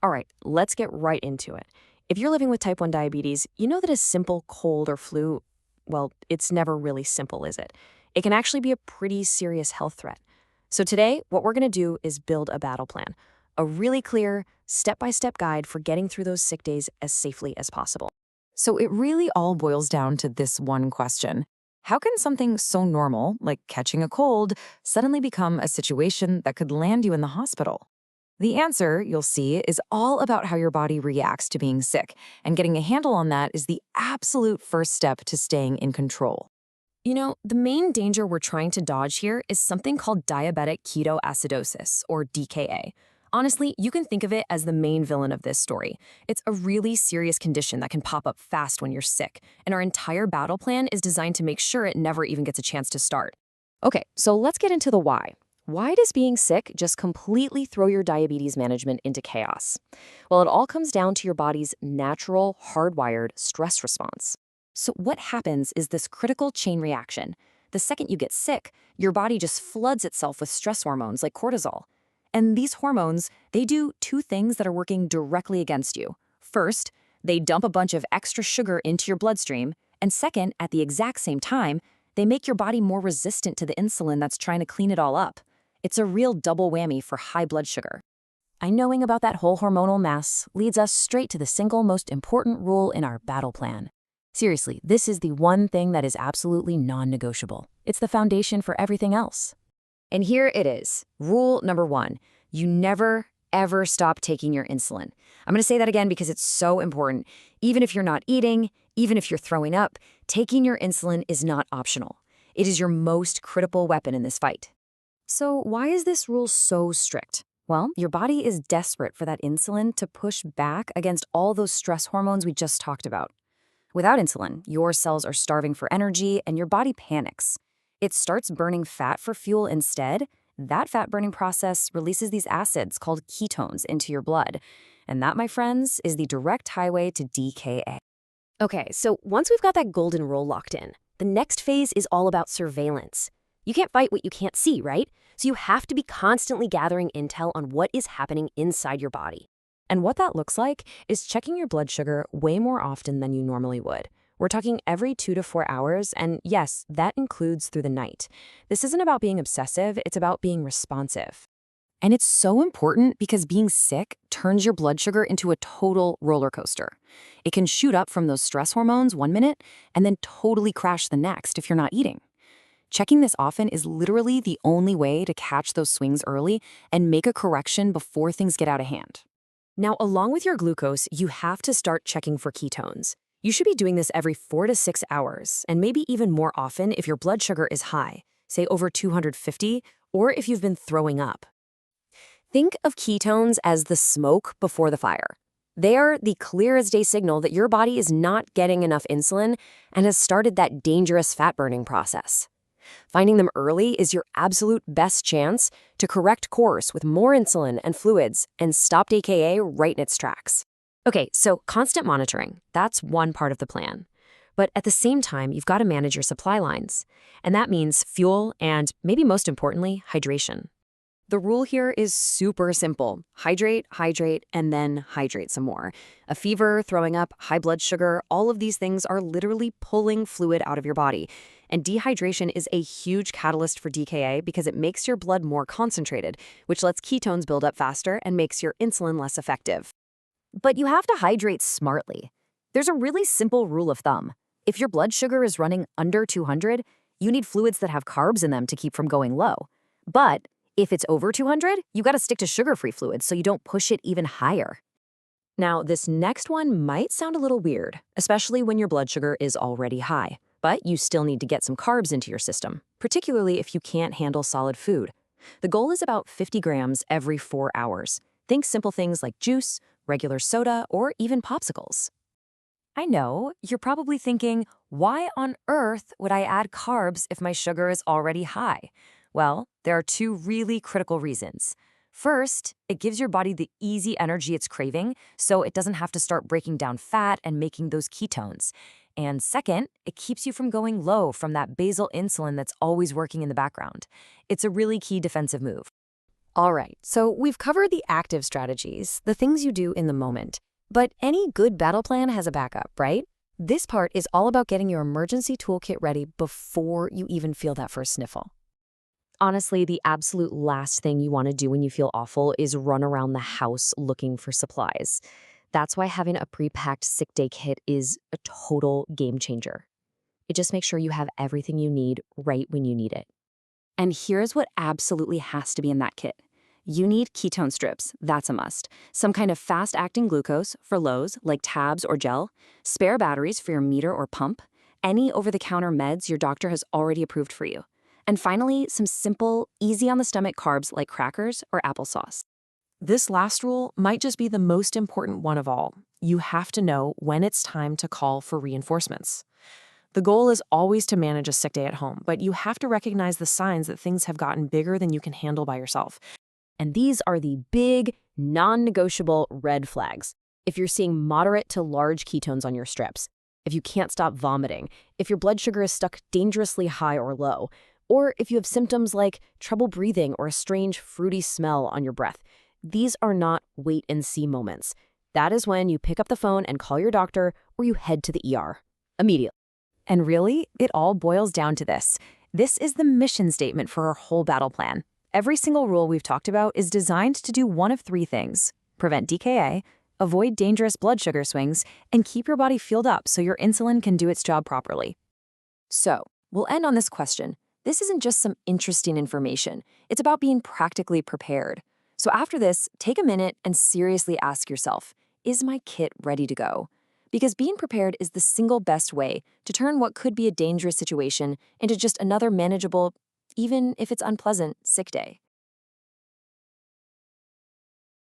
All right, let's get right into it. If you're living with type 1 diabetes, you know that a simple cold or flu, well, it's never really simple, is it? It can actually be a pretty serious health threat. So today, what we're going to do is build a battle plan, a really clear, step-by-step guide for getting through those sick days as safely as possible. So it really all boils down to this one question. How can something so normal, like catching a cold, suddenly become a situation that could land you in the hospital? The answer, you'll see, is all about how your body reacts to being sick, and getting a handle on that is the absolute first step to staying in control. You know, the main danger we're trying to dodge here is something called diabetic ketoacidosis, or DKA. Honestly, you can think of it as the main villain of this story. It's a really serious condition that can pop up fast when you're sick, and our entire battle plan is designed to make sure it never even gets a chance to start. Okay, so let's get into the why. Why does being sick just completely throw your diabetes management into chaos? Well, it all comes down to your body's natural, hardwired stress response. So what happens is this critical chain reaction. The second you get sick, your body just floods itself with stress hormones like cortisol. And these hormones, they do two things that are working directly against you. First, they dump a bunch of extra sugar into your bloodstream. And second, at the exact same time, they make your body more resistant to the insulin that's trying to clean it all up. It's a real double whammy for high blood sugar. And knowing about that whole hormonal mess leads us straight to the single most important rule in our battle plan. Seriously, this is the one thing that is absolutely non-negotiable. It's the foundation for everything else. And here it is. Rule number 1. You never, ever stop taking your insulin. I'm going to say that again because it's so important. Even if you're not eating, even if you're throwing up, taking your insulin is not optional. It is your most critical weapon in this fight. So why is this rule so strict? Well, your body is desperate for that insulin to push back against all those stress hormones we just talked about. Without insulin, your cells are starving for energy and your body panics. It starts burning fat for fuel instead. That fat burning process releases these acids called ketones into your blood. And that, my friends, is the direct highway to DKA. Okay, so once we've got that golden rule locked in, the next phase is all about surveillance. You can't fight what you can't see, right? So you have to be constantly gathering intel on what is happening inside your body. And what that looks like is checking your blood sugar way more often than you normally would. We're talking every 2 to 4 hours, and yes, that includes through the night. This isn't about being obsessive, it's about being responsive. And it's so important because being sick turns your blood sugar into a total roller coaster. It can shoot up from those stress hormones 1 minute and then totally crash the next if you're not eating. Checking this often is literally the only way to catch those swings early and make a correction before things get out of hand. Now, along with your glucose, you have to start checking for ketones. You should be doing this every 4 to 6 hours, and maybe even more often if your blood sugar is high, say over 250, or if you've been throwing up. Think of ketones as the smoke before the fire. They are the clear as day signal that your body is not getting enough insulin and has started that dangerous fat burning process. Finding them early is your absolute best chance to correct course with more insulin and fluids and stop DKA right in its tracks. Okay, so constant monitoring, that's one part of the plan. But at the same time, you've got to manage your supply lines. And that means fuel and, maybe most importantly, hydration. The rule here is super simple. Hydrate, hydrate, and then hydrate some more. A fever, throwing up, high blood sugar, all of these things are literally pulling fluid out of your body. And dehydration is a huge catalyst for DKA because it makes your blood more concentrated, which lets ketones build up faster and makes your insulin less effective. But you have to hydrate smartly. There's a really simple rule of thumb. If your blood sugar is running under 200, you need fluids that have carbs in them to keep from going low. But if it's over 200, you got to stick to sugar-free fluids so you don't push it even higher. Now, this next one might sound a little weird, especially when your blood sugar is already high. But you still need to get some carbs into your system, particularly if you can't handle solid food. The goal is about 50 grams every 4 hours. Think simple things like juice, regular soda, or even popsicles. I know, you're probably thinking, why on earth would I add carbs if my sugar is already high? Well, there are 2 really critical reasons. First, it gives your body the easy energy it's craving, so it doesn't have to start breaking down fat and making those ketones. And second, it keeps you from going low from that basal insulin that's always working in the background. It's a really key defensive move. All right, so we've covered the active strategies, the things you do in the moment. But any good battle plan has a backup, right? This part is all about getting your emergency toolkit ready before you even feel that first sniffle. Honestly, the absolute last thing you want to do when you feel awful is run around the house looking for supplies. That's why having a pre-packed sick day kit is a total game changer. It just makes sure you have everything you need right when you need it. And here's what absolutely has to be in that kit. You need ketone strips, that's a must. Some kind of fast-acting glucose for lows, like tabs or gel, spare batteries for your meter or pump, any over-the-counter meds your doctor has already approved for you. And finally, some simple, easy-on-the-stomach carbs like crackers or applesauce. This last rule might just be the most important one of all. You have to know when it's time to call for reinforcements. The goal is always to manage a sick day at home, but you have to recognize the signs that things have gotten bigger than you can handle by yourself. And these are the big, non-negotiable red flags. If you're seeing moderate to large ketones on your strips, if you can't stop vomiting, if your blood sugar is stuck dangerously high or low, or if you have symptoms like trouble breathing or a strange fruity smell on your breath, these are not wait-and-see moments. That is when you pick up the phone and call your doctor or you head to the ER immediately. And really, it all boils down to this. This is the mission statement for our whole battle plan. Every single rule we've talked about is designed to do one of three things: prevent DKA, avoid dangerous blood sugar swings, and keep your body fueled up so your insulin can do its job properly. So, we'll end on this question. This isn't just some interesting information. It's about being practically prepared. So after this, take a minute and seriously ask yourself, is my kit ready to go? Because being prepared is the single best way to turn what could be a dangerous situation into just another manageable, even if it's unpleasant, sick day.